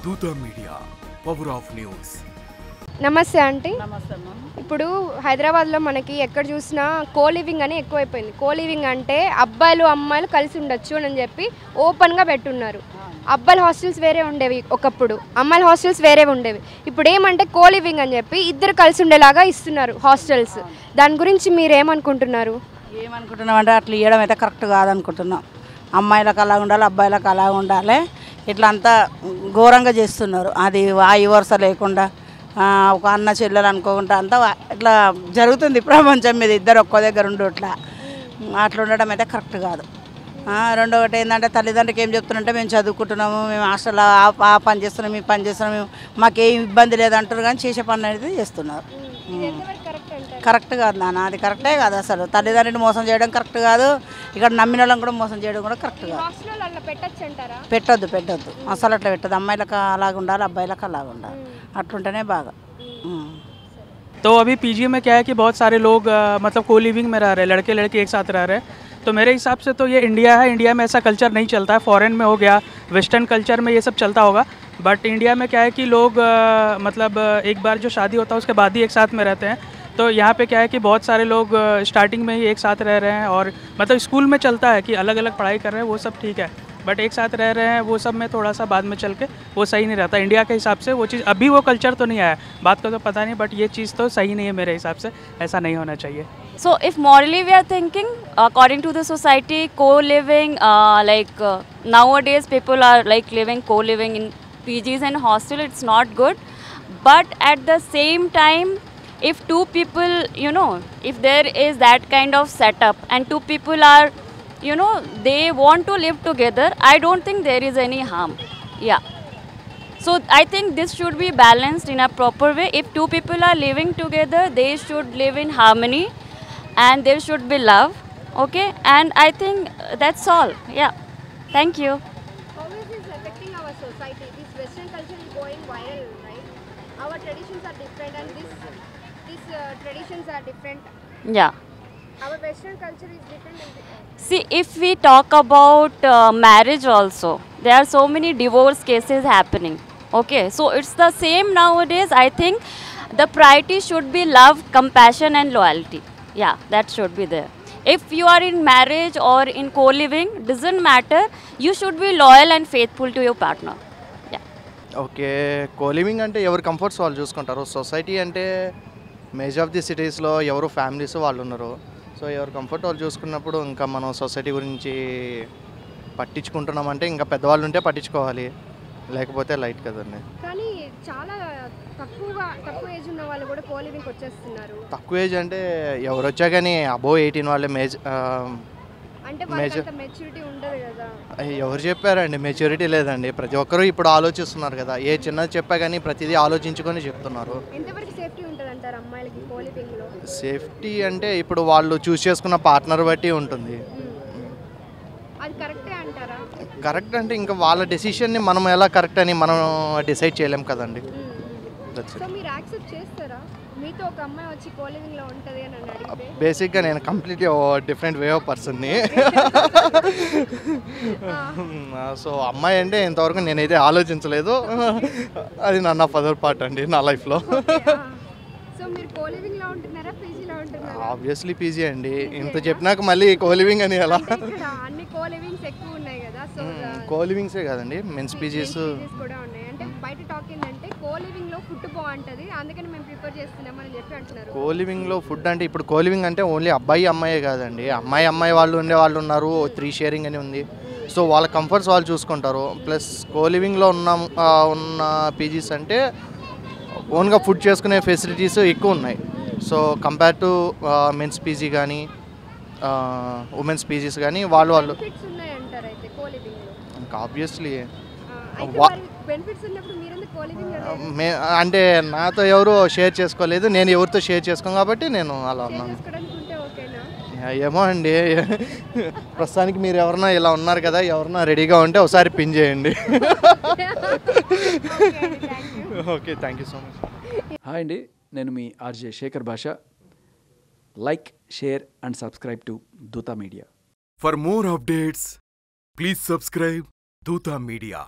Dootha media power of news. నమస్తే aunty. నమస్తే అమ్మ. ఇప్పుడు హైదరాబాద్లో మనకి ఎక్కడ చూసినా కో లివింగ్ అని ఎక్కువైపోయింది. కో లివింగ్ అంటే అబ్బాయిలు అమ్మాయిలు కలిసి ఉండొచ్చు అని చెప్పి ఓపెన్గా పెట్టున్నారు. అబ్బాయిల హాస్టల్స్ వేరే ఉండేవి ఒకప్పుడు, అమ్మాయిల హాస్టల్స్ వేరే ఉండేవి. ఇప్పుడు ఏమంటే కో లివింగ్ అని చెప్పి ఇద్దరు కలిసి ఉండేలాగా ఇస్తున్నారు హాస్టల్స్. దాని గురించి మీరు ఏమనుకుంటున్నారు? ఏమనుకుంటున్నాం అంటే అట్లా ఇవ్వడం అయితే కరెక్ట్ కాదనుకుంటున్నాం. అమ్మాయిలకు అలా ఉండాలి, అబ్బాయిలకు అలా ఉండాలి. ఇట్లా అంతా ఘోరంగా చేస్తున్నారు. అది వాయి వరుస లేకుండా ఒక అన్న చెల్లెలు అనుకోకుండా అంతా ఇట్లా జరుగుతుంది ప్రపంచం మీద. ఇద్దరు ఒక్కో దగ్గర ఉండు అట్లా ఉండడం అయితే కరెక్ట్ కాదు. రెండొకటి ఏంటంటే తల్లిదండ్రులకి ఏం చెప్తున్నారంటే మేము చదువుకుంటున్నాము, మేము హాస్టల్లో ఆ పని చేస్తున్నాం, ఈ పని చేస్తున్నాము, మాకేం ఇబ్బంది లేదంటారు, కానీ చేసే పని అనేది చేస్తున్నారు. కరెక్ట్ కాదు నాన్న, అది కరెక్టే కాదు. అసలు తల్లిదండ్రుని మోసం చేయడం కరెక్ట్ కాదు, ఇక్కడ నమ్మిన వాళ్ళని కూడా మోసం చేయడం కూడా కరెక్ట్ కాదు. పెట్టొద్దు అసలు అట్లా పెట్టద్దు. అమ్మాయిలకు అలాగ ఉండాలి, అబ్బాయిలకు అలాగ ఉండాలి, అట్లుంటేనే బాగా. तो अभी पीजी में क्या है कि बहुत सारे लोग मतलब को लिविंग में रह रहे हैं, लड़के लड़के एक साथ रह रहे हैं. तो मेरे हिसाब से तो ये इंडिया है, इंडिया में ऐसा कल्चर नहीं चलता है. फॉरेन में हो गया, वेस्टर्न कल्चर में ये सब चलता होगा, बट इंडिया में क्या है कि लोग मतलब एक बार जो शादी होता है उसके बाद ही एक साथ में रहते हैं. तो यहाँ पे क्या है कि बहुत सारे लोग स्टार्टिंग में ही एक साथ रह रहे हैं, और मतलब स्कूल में चलता है कि अलग अलग पढ़ाई कर रहे हैं, वो सब ठीक है, बट एक साथ रह रहे हैं वो सब में थोड़ा सा बाद में चल के वो सही नहीं रहता. इंडिया के हिसाब से वो चीज़ अभी वो कल्चर तो नहीं आया, बात का तो पता नहीं, बट ये चीज़ तो सही नहीं है मेरे हिसाब से. ऐसा नहीं होना चाहिए. So if morally we are thinking according to the society, co-living, nowadays people are like living co-living in PGs and hostel, it's not good. But at the same time, if two people, if there is that kind of setup and two people are, they want to live together, I don't think there is any harm. Yeah. So I think this should be balanced in a proper way. If two people are living together, they should live in harmony and there should be love. Okay? And I think that's all. Yeah. Thank you. How is this affecting our society? This Western culture is going viral, right? Our traditions are different and these traditions are different. Yeah. Our Western culture is different. See, if we talk about marriage also, there are so many divorce cases happening. Okay, so it's the same nowadays. I think the priority should be love, compassion and loyalty. Yeah, that should be there. If you are in marriage or in co-living, doesn't matter. You should be loyal and faithful to your partner. Yeah. Okay, coliving అంటే ఎవరు comforts వాళ్ళు చూసుకుంటారు. Society అంటే major of the సిటీస్లో ఎవరు families వాళ్ళు ఉన్నారు. So ఎవరు కంఫర్ట్ వాళ్ళు చూసుకున్నప్పుడు ఇంకా మనం సొసైటీ గురించి పట్టించుకుంటున్నామంటే ఇంకా పెద్దవాళ్ళు ఉంటే పట్టించుకోవాలి, లేకపోతే లైట్ కదండి. కానీ చాలా తక్కువ ఏజ్ ఉన్న వాళ్ళు కూడా కో లివింగ్కి వచ్చేస్తున్నారు. తక్కువ ఏజ్ అంటే ఎవరు వచ్చా కానీ అబోవ్ 18 వాళ్ళే అంటే వాళ్ళకి మెచ్యూరిటీ ఉండదు కదా. ఎవరు చెప్పారండి మెచ్యూరిటీ లేదండి? ప్రతి ఒక్కరూ ఇప్పుడు ఆలోచిస్తున్నారు కదా, ఏ చిన్నది చెప్పా కానీ ప్రతిదీ ఆలోచించుకొని చెప్తున్నారు. ఎంతవరకు సేఫ్టీ ఉంటుంది అంటారు అమ్మాయిలకి కో లివింగ్లో? సేఫ్టీ అంటే ఇప్పుడు వాళ్ళు చూస్ చేసుకున్న పార్ట్నర్ బట్టి ఉంటుంది. అది కరెక్టే అంటారా? కరెక్ట్ అంటే ఇంకా వాళ్ళ డెసిషన్ని మనం ఎలా కరెక్ట్ అని మనం డిసైడ్ చేయలేం కదండి. సో మీరు యాక్సెప్ట్ చేస్తారా మీతో ఒక అమ్మాయి వచ్చి కో లివింగ్లో ఉంటుంది అని అడిగితే? బేసిక్గా నేను కంప్లీట్లీ డిఫరెంట్ వే ఆఫ్ పర్సన్ని. సో అమ్మాయి అంటే ఇంతవరకు నేనైతే ఆలోచించలేదు. అది నా ఫదర్ పార్ట్ అండి నా లైఫ్లో. సో మీరు కో లివింగ్లో ఉంటున్నారా, పీజీలో ఉంటున్నారా? ఆబ్వియస్లీ పీజీ అండి. ఇంత చెప్పినాక మళ్ళీ కో లివింగ్ అని ఎలా? అన్ని కో లివింగ్స్ ఎక్కువ ఉన్నాయి కదా. సో కో లివింగ్సే కాదండి, మెన్స్ పీజీస్ కూడా ఉన్నాయి. అంటే బయట టాక్ ఏంటంటే కో లివింగ్లో ఫుడ్ బాగుంటుంది, అందుకని మేము ప్రిఫర్ చేస్తున్నామని చెప్పి అంటున్నారు. కో లివింగ్లో ఫుడ్ అంటే ఇప్పుడు కో లివింగ్ అంటే ఓన్లీ అబ్బాయి అమ్మాయే కాదండి, అమ్మాయి వాళ్ళు ఉండే వాళ్ళు ఉన్నారు, 3 షేరింగ్ అని ఉంది. సో వాళ్ళ కంఫర్ట్స్ వాళ్ళు చూసుకుంటారు. ప్లస్ కో లివింగ్లో ఉన్న పీజీస్ అంటే ఓన్గా ఫుడ్ చేసుకునే ఫెసిలిటీస్ ఎక్కువ ఉన్నాయి. So compare to men's PG కానీ ఉమెన్స్ పీజీస్ కానీ వాళ్ళు ఇంకా ఆబ్వియస్లీ అంటే నాతో ఎవరు షేర్ చేసుకోలేదు, నేను ఎవరితో షేర్ చేసుకోను కాబట్టి నేను అలా ఉన్నాను. ఏమో అండి, ప్రస్తుతానికి మీరు ఎవరన్నా ఇలా ఉన్నారు కదా, ఎవరన్నా రెడీగా ఉంటే ఒకసారి పిన్ చేయండి. Okay, thank you so much. Hi అండి, నేను మీ ఆర్జే శేఖర్ భాష. Like, share and subscribe to Dootha media. For more updates please subscribe Dootha media.